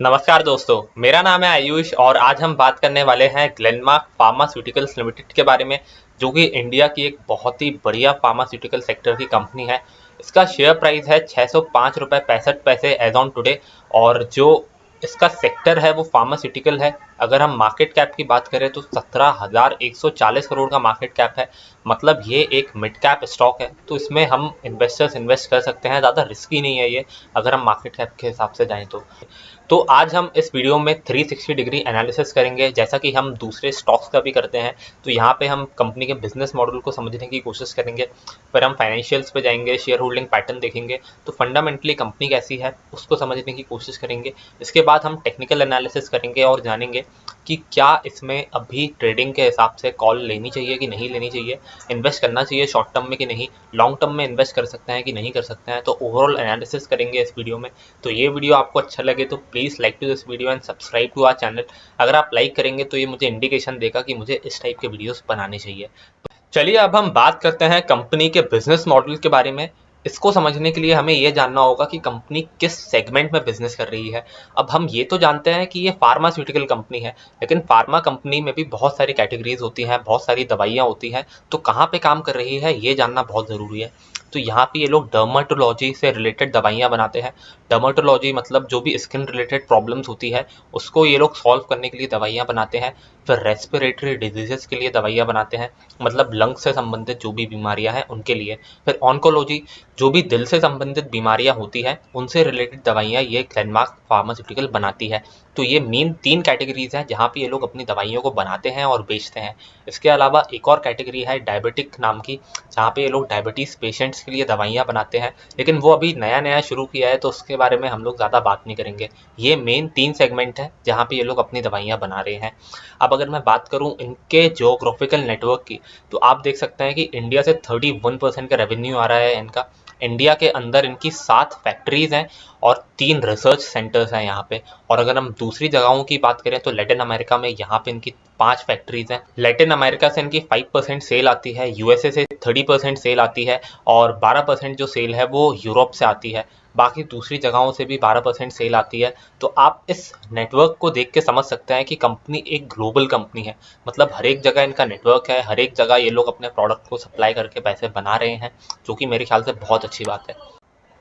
नमस्कार दोस्तों, मेरा नाम है आयुष और आज हम बात करने वाले हैं ग्लेनमार्क फार्मास्यूटिकल्स लिमिटेड के बारे में, जो कि इंडिया की एक बहुत ही बढ़िया फार्मास्यूटिकल सेक्टर की कंपनी है। इसका शेयर प्राइस है 605 रुपये 65 पैसे एज ऑन टुडे। और जो इसका सेक्टर है वो फार्मास्यूटिकल है। अगर हम मार्केट कैप की बात करें तो 17,140 करोड़ का मार्केट कैप है। मतलब ये एक मिड कैप स्टॉक है, तो इसमें हम इन्वेस्टर्स इन्वेस्ट कर सकते हैं। ज़्यादा रिस्की नहीं है ये, अगर हम मार्केट कैप के हिसाब से जाएँ तो आज हम इस वीडियो में 360 डिग्री एनालिसिस करेंगे, जैसा कि हम दूसरे स्टॉक्स का भी करते हैं। तो यहाँ पे हम कंपनी के बिजनेस मॉडल को समझने की कोशिश करेंगे, फिर हम फाइनेंशियल्स पे जाएंगे, शेयर होल्डिंग पैटर्न देखेंगे, तो फंडामेंटली कंपनी कैसी है उसको समझने की कोशिश करेंगे। इसके बाद हम टेक्निकल एनालिसिस करेंगे और जानेंगे कि क्या इसमें अभी ट्रेडिंग के हिसाब से कॉल लेनी चाहिए कि नहीं लेनी चाहिए, इन्वेस्ट करना चाहिए शॉर्ट टर्म में कि नहीं, लॉन्ग टर्म में इन्वेस्ट कर सकते हैं कि नहीं कर सकते हैं। तो ओवरऑल एनालिसिस करेंगे इस वीडियो में। तो ये वीडियो आपको अच्छा लगे तो please like to this video and subscribe to our channel. अगर आप लाइक करेंगे तो ये मुझे इंडिकेशन देगा कि मुझे इस टाइप के वीडियोस बनाने चाहिए। चलिए अब हम बात करते हैं कंपनी के बिजनेस मॉडल के बारे में। इसको समझने के लिए हमें यह जानना होगा कि कंपनी किस सेगमेंट में बिजनेस कर रही है। अब हम ये तो जानते हैं कि ये फार्मास्यूटिकल कंपनी है, लेकिन फार्मा कंपनी में भी बहुत सारी कैटेगरीज होती हैं, बहुत सारी दवाइयाँ होती हैं। तो कहाँ पे काम कर रही है ये जानना बहुत ज़रूरी है। तो यहाँ पे ये लोग डर्माटोलॉजी से रिलेटेड दवाइयाँ बनाते हैं। डर्माटोलॉजी मतलब जो भी स्किन रिलेटेड प्रॉब्लम्स होती है उसको ये लोग सॉल्व करने के लिए दवाइयाँ बनाते हैं। फिर रेस्पिरेटरी डिजीजेस के लिए दवाइयाँ बनाते हैं, मतलब लंग्स से संबंधित जो भी बीमारियां हैं उनके लिए। फिर ऑन्कोलॉजी, जो भी दिल से संबंधित बीमारियां होती हैं उनसे रिलेटेड दवाइयां ये ग्लेनमार्क फार्मास्यूटिकल बनाती है। तो ये मेन 3 कैटेगरीज हैं जहाँ पे ये लोग अपनी दवाइयों को बनाते हैं और बेचते हैं। इसके अलावा एक और कैटेगरी है डायबिटिक नाम की, जहाँ पे ये लोग डायबिटीज़ पेशेंट्स के लिए दवाइयाँ बनाते हैं, लेकिन वो अभी नया नया शुरू किया है तो उसके बारे में हम लोग ज़्यादा बात नहीं करेंगे। ये मेन 3 सेगमेंट है जहाँ पे ये लोग अपनी दवाइयाँ बना रहे हैं। अब अगर मैं बात करूँ इनके जोग्राफिकल नेटवर्क की, तो आप देख सकते हैं कि इंडिया से 31% का रेवेन्यू आ रहा है इनका। इंडिया के अंदर इनकी 7 फैक्ट्रीज हैं और 3 रिसर्च सेंटर्स हैं यहाँ पे। और अगर हम दूसरी जगहों की बात करें तो लैटिन अमेरिका में यहाँ पे इनकी 5 फैक्ट्रीज हैं। लैटिन अमेरिका से इनकी 5% सेल आती है, यूएसए से 30% सेल आती है और 12% जो सेल है वो यूरोप से आती है। बाकी दूसरी जगहों से भी 12% सेल आती है। तो आप इस नेटवर्क को देख के समझ सकते हैं कि कंपनी एक ग्लोबल कंपनी है। मतलब हर एक जगह इनका नेटवर्क है, हर एक जगह ये लोग अपने प्रोडक्ट को सप्लाई करके पैसे बना रहे हैं, जो कि मेरे ख्याल से बहुत अच्छी बात है।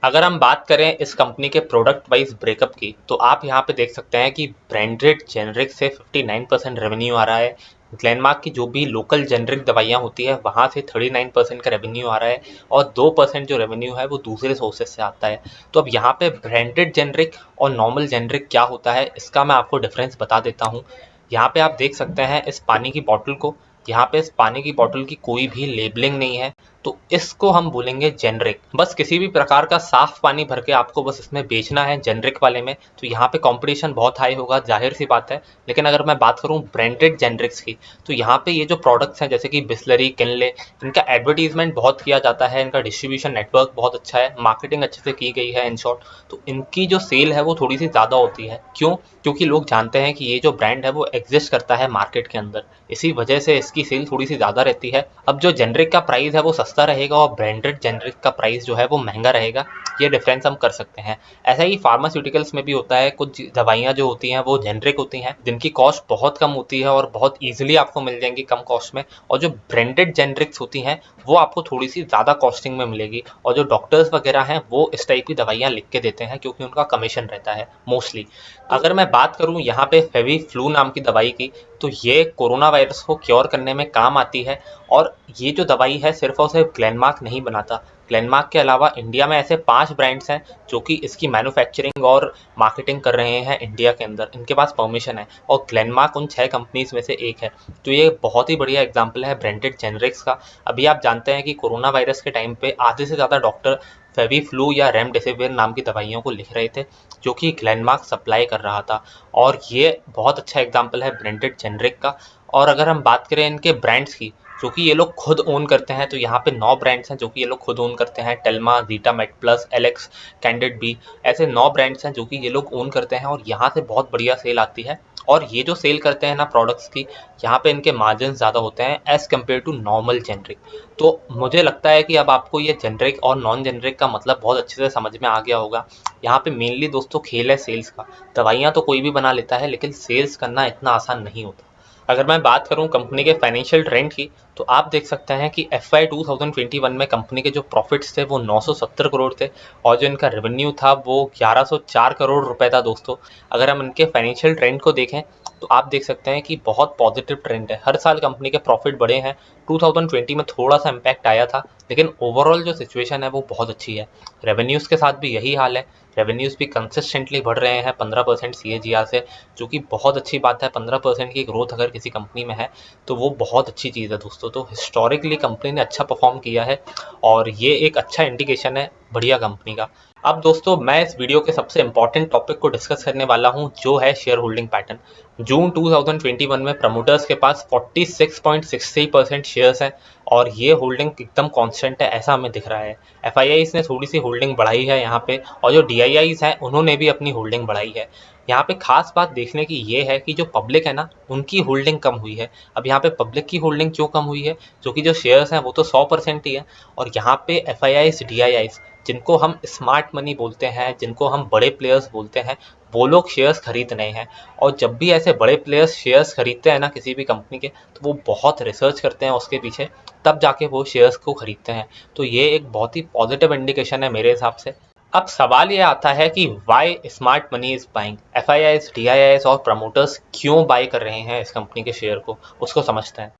अगर हम बात करें इस कंपनी के प्रोडक्ट वाइज ब्रेकअप की, तो आप यहाँ पे देख सकते हैं कि ब्रांडेड जेनरिक से 59% रेवेन्यू आ रहा है। ग्लेनमार्क की जो भी लोकल जेनरिक दवाइयाँ होती है वहाँ से 39% का रेवेन्यू आ रहा है और 2% जो रेवेन्यू है वो दूसरे सोर्सेज से आता है। तो अब यहाँ पे ब्रांडेड जेनरिक और नॉर्मल जेनरिक क्या होता है इसका मैं आपको डिफरेंस बता देता हूँ। यहाँ पे आप देख सकते हैं इस पानी की बॉटल को, यहाँ पे इस पानी की बॉटल की कोई भी लेबलिंग नहीं है, तो इसको हम बोलेंगे जेनरिक। बस किसी भी प्रकार का साफ पानी भर के आपको बस इसमें बेचना है जेनरिक वाले में, तो यहाँ पे कंपटीशन बहुत हाई होगा, जाहिर सी बात है। लेकिन अगर मैं बात करूँ ब्रांडेड जेनरिक्स की, तो यहाँ पे ये जो प्रोडक्ट्स हैं जैसे कि बिस्लरी, किनले, इनका एडवर्टीजमेंट बहुत किया जाता है, इनका डिस्ट्रीब्यूशन नेटवर्क बहुत अच्छा है, मार्केटिंग अच्छे से की गई है इन शॉर्ट। तो इनकी जो सेल है वो थोड़ी सी ज़्यादा होती है। क्यों? क्योंकि लोग जानते हैं कि ये जो ब्रांड है वो एग्जिस्ट करता है मार्केट के अंदर, इसी वजह से इसकी सेल थोड़ी सी ज़्यादा रहती है। अब जो जेनरिक का प्राइस है वो सस्ता रहेगा और ब्रांडेड जेनरिक का प्राइस जो है वो महंगा रहेगा, ये डिफरेंस हम कर सकते हैं। ऐसा ही फार्मास्यूटिकल्स में भी होता है, कुछ दवाइयाँ जो होती हैं वो जेनरिक होती हैं जिनकी कॉस्ट बहुत कम होती है और बहुत ईजिली आपको मिल जाएंगी कम कॉस्ट में, और जो ब्रांडेड जेनरिक्स होती हैं वो आपको थोड़ी सी ज़्यादा कॉस्टिंग में मिलेगी। और जो डॉक्टर्स वगैरह हैं वो इस टाइप की दवाइयाँ लिख के देते हैं क्योंकि उनका कमीशन रहता है मोस्टली। अगर मैं बात करूँ यहाँ पे फेवी फ्लू नाम की दवाई की, तो ये कोरोना वायरस को क्योर करने में काम आती है। और ये जो दवाई है सिर्फ और सिर्फ ग्लेनमार्क नहीं बनाता। ग्लेनमार्क के अलावा इंडिया में ऐसे 5 ब्रांड्स हैं जो कि इसकी मैन्युफैक्चरिंग और मार्केटिंग कर रहे हैं इंडिया के अंदर, इनके पास परमिशन है, और ग्लेनमार्क उन 6 कंपनीज में से एक है। तो ये बहुत ही बढ़िया एग्जाम्पल है ब्रांडेड जेनरिक्स का। अभी आप जानते हैं कि कोरोना वायरस के टाइम पे आधे से ज़्यादा डॉक्टर फेवी फ्लू या रेमडेसिविर नाम की दवाइयों को लिख रहे थे, जो कि ग्लेनमार्क सप्लाई कर रहा था। और ये बहुत अच्छा एग्जाम्पल है ब्रांडेड जेनरिक का। और अगर हम बात करें इनके ब्रांड्स की, जो कि ये लोग खुद ओन करते हैं। तो यहाँ पे 9 ब्रांड्स हैं जो कि ये लोग खुद ओन करते हैं। Telma, Zeta, Met plus, Alex, Candid B, ऐसे 9 ब्रांड्स हैं जो कि ये लोग ओन करते हैं और यहाँ से बहुत बढ़िया सेल आती है। और ये जो सेल करते हैं ना प्रोडक्ट्स की, यहाँ पे इनके मार्जिन ज़्यादा होते हैं as compare to normal generic. तो मुझे लगता है कि अब आपको ये जेनरिक और नॉन जेनरिक का मतलब बहुत अच्छे से समझ में आ गया होगा। यहाँ पे मेनली दोस्तों खेल है सेल्स का। दवाइयाँ तो कोई भी बना लेता है, लेकिन सेल्स करना इतना आसान नहीं होता। अगर मैं बात करूं कंपनी के फाइनेंशियल ट्रेंड की, तो आप देख सकते हैं कि FY 2021 में कंपनी के जो प्रॉफिट्स थे वो 970 करोड़ थे और जो इनका रेवेन्यू था वो 1104 करोड़ रुपए था दोस्तों। अगर हम इनके फाइनेंशियल ट्रेंड को देखें तो आप देख सकते हैं कि बहुत पॉजिटिव ट्रेंड है। हर साल कंपनी के प्रॉफिट बढ़े हैं। 2020 में थोड़ा सा इम्पैक्ट आया था, लेकिन ओवरऑल जो सिचुएशन है वो बहुत अच्छी है। रेवेन्यूज़ के साथ भी यही हाल है। रेवेन्यूज़ भी कंसिस्टेंटली बढ़ रहे हैं 15% CAGR से, जो कि बहुत अच्छी बात है। 15% की ग्रोथ अगर किसी कंपनी में है तो वो बहुत अच्छी चीज़ है दोस्तों। तो हिस्टोरिकली कंपनी ने अच्छा परफॉर्म किया है और ये एक अच्छा इंडिकेशन है बढ़िया कंपनी का। अब दोस्तों मैं इस वीडियो के सबसे इंपॉर्टेंट टॉपिक को डिस्कस करने वाला हूँ, जो है शेयर होल्डिंग पैटर्न। जून 2021 में प्रमोटर्स के पास 46.63% शेयर्स हैं और ये होल्डिंग एकदम कांस्टेंट है, ऐसा हमें दिख रहा है। FIIs ने थोड़ी सी होल्डिंग बढ़ाई है यहाँ पे, और जो DIIs हैं उन्होंने भी अपनी होल्डिंग बढ़ाई है। यहाँ पे खास बात देखने की ये है कि जो पब्लिक है ना, उनकी होल्डिंग कम हुई है। अब यहाँ पे पब्लिक की होल्डिंग क्यों कम हुई है, क्योंकि जो शेयर्स हैं वो तो 100% ही है, और यहाँ पे FIIs, DIIs, जिनको हम स्मार्ट मनी बोलते हैं, जिनको हम बड़े प्लेयर्स बोलते हैं, वो लोग शेयर्स खरीद रहे हैं। और जब भी ऐसे बड़े प्लेयर्स शेयर्स खरीदते हैं ना किसी भी कंपनी के, तो वो बहुत रिसर्च करते हैं उसके पीछे, तब जाके वो शेयर्स को खरीदते हैं। तो ये एक बहुत ही पॉजिटिव इंडिकेशन है मेरे हिसाब से। अब सवाल ये आता है कि why smart money is buying. FIIs, DIIs और प्रमोटर्स क्यों बाई कर रहे हैं इस कंपनी के शेयर को, उसको समझते हैं।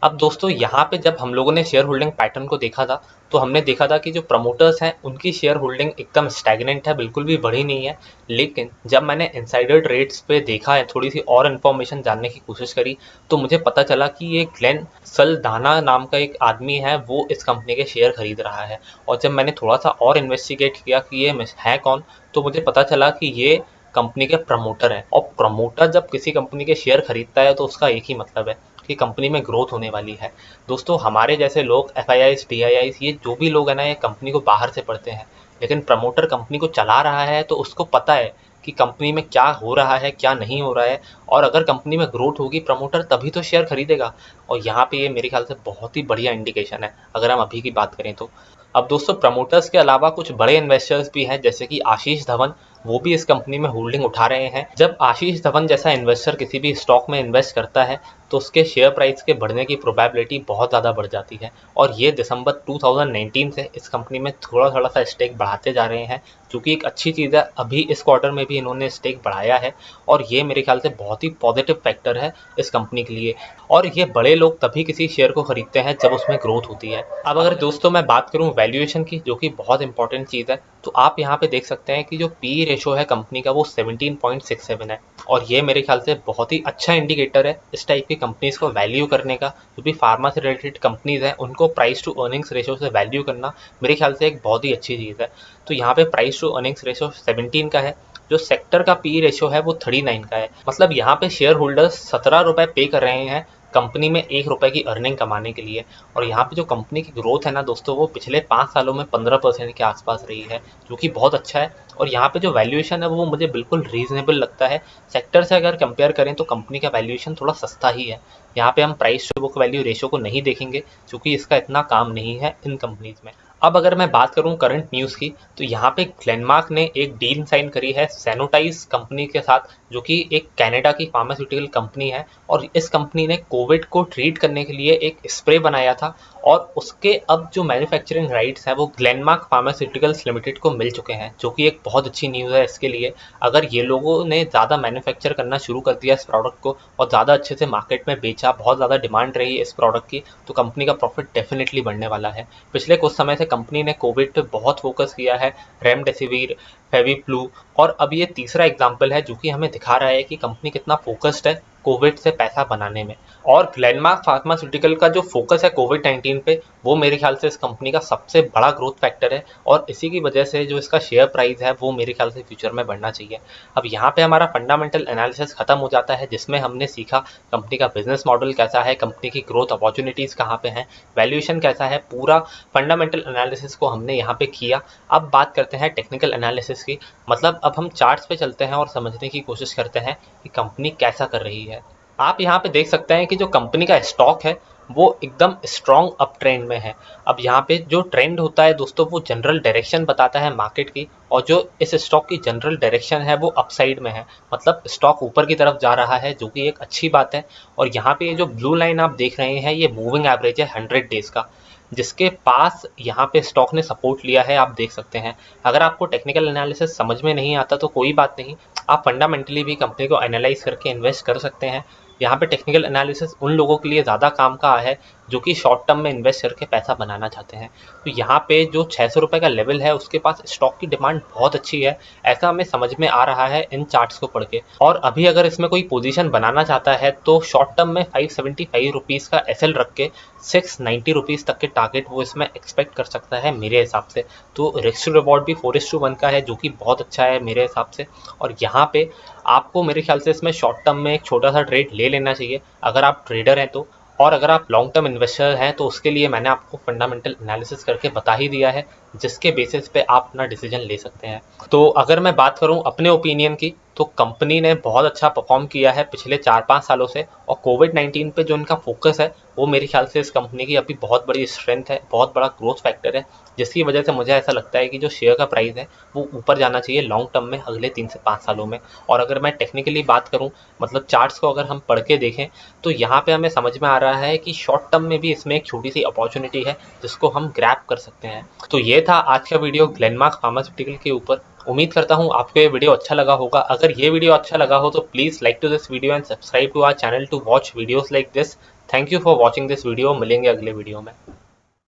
अब दोस्तों यहाँ पे जब हम लोगों ने शेयर होल्डिंग पैटर्न को देखा था, तो हमने देखा था कि जो प्रमोटर्स हैं उनकी शेयर होल्डिंग एकदम स्टैग्नेंट है, बिल्कुल भी बढ़ी नहीं है। लेकिन जब मैंने इनसाइडर ट्रेड्स पे देखा है, थोड़ी सी और इन्फॉर्मेशन जानने की कोशिश करी, तो मुझे पता चला कि ये ग्लेन सल्दाना नाम का एक आदमी है, वो इस कंपनी के शेयर खरीद रहा है। और जब मैंने थोड़ा सा और इन्वेस्टिगेट किया कि ये है कौन, तो मुझे पता चला कि ये कंपनी के प्रमोटर हैं। और प्रमोटर जब किसी कंपनी के शेयर खरीदता है तो उसका एक ही मतलब है कि कंपनी में ग्रोथ होने वाली है। दोस्तों हमारे जैसे लोग, FIIs, DIIs, ये जो भी लोग हैं ना, ये कंपनी को बाहर से पढ़ते हैं, लेकिन प्रमोटर कंपनी को चला रहा है तो उसको पता है कि कंपनी में क्या हो रहा है, क्या नहीं हो रहा है, और अगर कंपनी में ग्रोथ होगी प्रमोटर तभी तो शेयर खरीदेगा। और यहाँ पे ये मेरे ख्याल से बहुत ही बढ़िया इंडिकेशन है अगर हम अभी की बात करें तो। अब दोस्तों प्रमोटर्स के अलावा कुछ बड़े इन्वेस्टर्स भी हैं, जैसे कि आशीष धवन, वो भी इस कंपनी में होल्डिंग उठा रहे हैं। जब आशीष धवन जैसा इन्वेस्टर किसी भी स्टॉक में इन्वेस्ट करता है तो उसके शेयर प्राइस के बढ़ने की प्रोबेबिलिटी बहुत ज़्यादा बढ़ जाती है। और ये दिसंबर 2019 से इस कंपनी में थोड़ा थोड़ा सा स्टेक बढ़ाते जा रहे हैं, जो कि एक अच्छी चीज़ है। अभी इस क्वार्टर में भी इन्होंने स्टेक बढ़ाया है और ये मेरे ख्याल से बहुत ही पॉजिटिव फैक्टर है इस कंपनी के लिए। और ये बड़े लोग तभी किसी शेयर को खरीदते हैं जब उसमें ग्रोथ होती है। अब अगर दोस्तों मैं बात करूं वैल्यूएशन की, जो कि बहुत इंपॉर्टेंट चीज़ है, तो आप यहाँ पे देख सकते हैं कि जो PE रेशो है कंपनी का वो 17.67 है। और ये मेरे ख्याल से बहुत ही अच्छा इंडिकेटर है इस टाइप की कंपनीज को वैल्यू करने का। जो भी फार्मा से रिलेटेड कंपनीज हैं उनको प्राइस टू अर्निंग्स रेशो से वैल्यू करना मेरे ख्याल से एक बहुत ही अच्छी चीज़ है। तो यहाँ पे प्राइस टू अर्निंग्स रेशो 17 का है। जो सेक्टर का PE रेशो है वो 39 का है। मतलब यहाँ पे शेयर होल्डर्स 17 रुपये पे कर रहे हैं कंपनी में 1 रुपये की अर्निंग कमाने के लिए। और यहाँ पे जो कंपनी की ग्रोथ है ना दोस्तों, वो पिछले 5 सालों में 15% के आसपास रही है, जो कि बहुत अच्छा है। और यहाँ पे जो वैल्यूएशन है वो मुझे बिल्कुल रीजनेबल लगता है। सेक्टर से अगर कंपेयर करें तो कंपनी का वैल्यूएशन थोड़ा सस्ता ही है। यहाँ पे हम price to book value ratio को नहीं देखेंगे, क्योंकि इसका इतना काम नहीं है इन कंपनीज में। अब अगर मैं बात करूं करंट न्यूज़ की, तो यहाँ पे ग्लेनमार्क ने एक डील साइन करी है सैनोटाइज कंपनी के साथ, जो कि एक कनाडा की फार्मास्यूटिकल कंपनी है। और इस कंपनी ने कोविड को ट्रीट करने के लिए एक स्प्रे बनाया था, और उसके अब जो मैन्युफैक्चरिंग राइट्स हैं वो ग्लेनमार्क फार्मास्यूटिकल्स लिमिटेड को मिल चुके हैं, जो कि एक बहुत अच्छी न्यूज़ है इसके लिए। अगर ये लोगों ने ज़्यादा मैन्युफैक्चर करना शुरू कर दिया इस प्रोडक्ट को और ज़्यादा अच्छे से मार्केट में बेचा, बहुत ज़्यादा डिमांड रही इस प्रोडक्ट की, तो कंपनी का प्रॉफिट डेफिनेटली बढ़ने वाला है। पिछले कुछ समय से कंपनी ने कोविड पे बहुत फोकस किया है, रेमडेसिविर, फेविफ्लू, और अब ये तीसरा एग्जाम्पल है जो कि हमें दिखा रहा है कि कंपनी कितना फोकस्ड है कोविड से पैसा बनाने में। और ग्लेनमार्क फार्मास्यूटिकल का जो फोकस है कोविड-19 पे, वो मेरे ख्याल से इस कंपनी का सबसे बड़ा ग्रोथ फैक्टर है और इसी की वजह से जो इसका शेयर प्राइस है वो मेरे ख्याल से फ्यूचर में बढ़ना चाहिए। अब यहाँ पे हमारा फंडामेंटल एनालिसिस खत्म हो जाता है, जिसमें हमने सीखा कंपनी का बिजनेस मॉडल कैसा है, कंपनी की ग्रोथ अपॉर्चुनिटीज़ कहाँ पे हैं, वैल्यूएशन कैसा है, पूरा फंडामेंटल एनालिसिस को हमने यहाँ पे किया। अब बात करते हैं टेक्निकल एनालिसिस की, मतलब अब हम चार्ट्स पे चलते हैं और समझने की कोशिश करते हैं कि कंपनी कैसा कर रही है। आप यहाँ पे देख सकते हैं कि जो कंपनी का स्टॉक है वो एकदम स्ट्रॉन्ग अप ट्रेंड में है। अब यहाँ पे जो ट्रेंड होता है दोस्तों, वो जनरल डायरेक्शन बताता है मार्केट की, और जो इस स्टॉक की जनरल डायरेक्शन है वो अपसाइड में है, मतलब स्टॉक ऊपर की तरफ जा रहा है, जो कि एक अच्छी बात है। और यहाँ पे जो ब्लू लाइन आप देख रहे हैं ये मूविंग एवरेज है 100 डेज का, जिसके पास यहाँ पे स्टॉक ने सपोर्ट लिया है, आप देख सकते हैं। अगर आपको टेक्निकल एनालिसिस समझ में नहीं आता तो कोई बात नहीं, आप फंडामेंटली भी कंपनी को एनालाइज करके इन्वेस्ट कर सकते हैं। यहाँ पे टेक्निकल एनालिसिस उन लोगों के लिए ज़्यादा काम का है जो कि शॉर्ट टर्म में इन्वेस्ट करके पैसा बनाना चाहते हैं। तो यहाँ पे जो 600 रुपये का लेवल है उसके पास स्टॉक की डिमांड बहुत अच्छी है, ऐसा हमें समझ में आ रहा है इन चार्ट्स को पढ़ के। और अभी अगर इसमें कोई पोजीशन बनाना चाहता है तो शॉर्ट टर्म में 575 रुपीज़ का एसएल रख के 690 रुपीज़ तक के टारगेट वो इसमें एक्सपेक्ट कर सकता है मेरे हिसाब से। तो रिस्क टू रिवॉर्ड भी 4:1 का है, जो कि बहुत अच्छा है मेरे हिसाब से। और यहाँ पे आपको मेरे ख्याल से इसमें शॉर्ट टर्म में एक छोटा सा ट्रेड ले लेना चाहिए अगर आप ट्रेडर हैं तो। और अगर आप लॉन्ग टर्म इन्वेस्टर हैं तो उसके लिए मैंने आपको फंडामेंटल एनालिसिस करके बता ही दिया है, जिसके बेसिस पे आप अपना डिसीजन ले सकते हैं। तो अगर मैं बात करूं अपने ओपिनियन की, तो कंपनी ने बहुत अच्छा परफॉर्म किया है पिछले 4-5 सालों से, और कोविड-19 पे जो इनका फोकस है वो मेरे ख्याल से इस कंपनी की अभी बहुत बड़ी स्ट्रेंथ है, बहुत बड़ा ग्रोथ फैक्टर है, जिसकी वजह से मुझे ऐसा लगता है कि जो शेयर का प्राइस है वो ऊपर जाना चाहिए लॉन्ग टर्म में अगले 3 से 5 सालों में। और अगर मैं टेक्निकली बात करूं, मतलब चार्ट्स को अगर हम पढ़ के देखें, तो यहाँ पे हमें समझ में आ रहा है कि शॉर्ट टर्म में भी इसमें एक छोटी सी अपॉर्चुनिटी है जिसको हम ग्रैब कर सकते हैं। तो ये था आज का वीडियो ग्लेनमार्क फार्मास्यूटिकल के ऊपर। उम्मीद करता हूँ आपको ये वीडियो अच्छा लगा होगा। अगर ये वीडियो अच्छा लगा हो तो please like to this video and subscribe to our channel to watch videos like this. Thank you for watching this video. मिलेंगे अगले वीडियो में।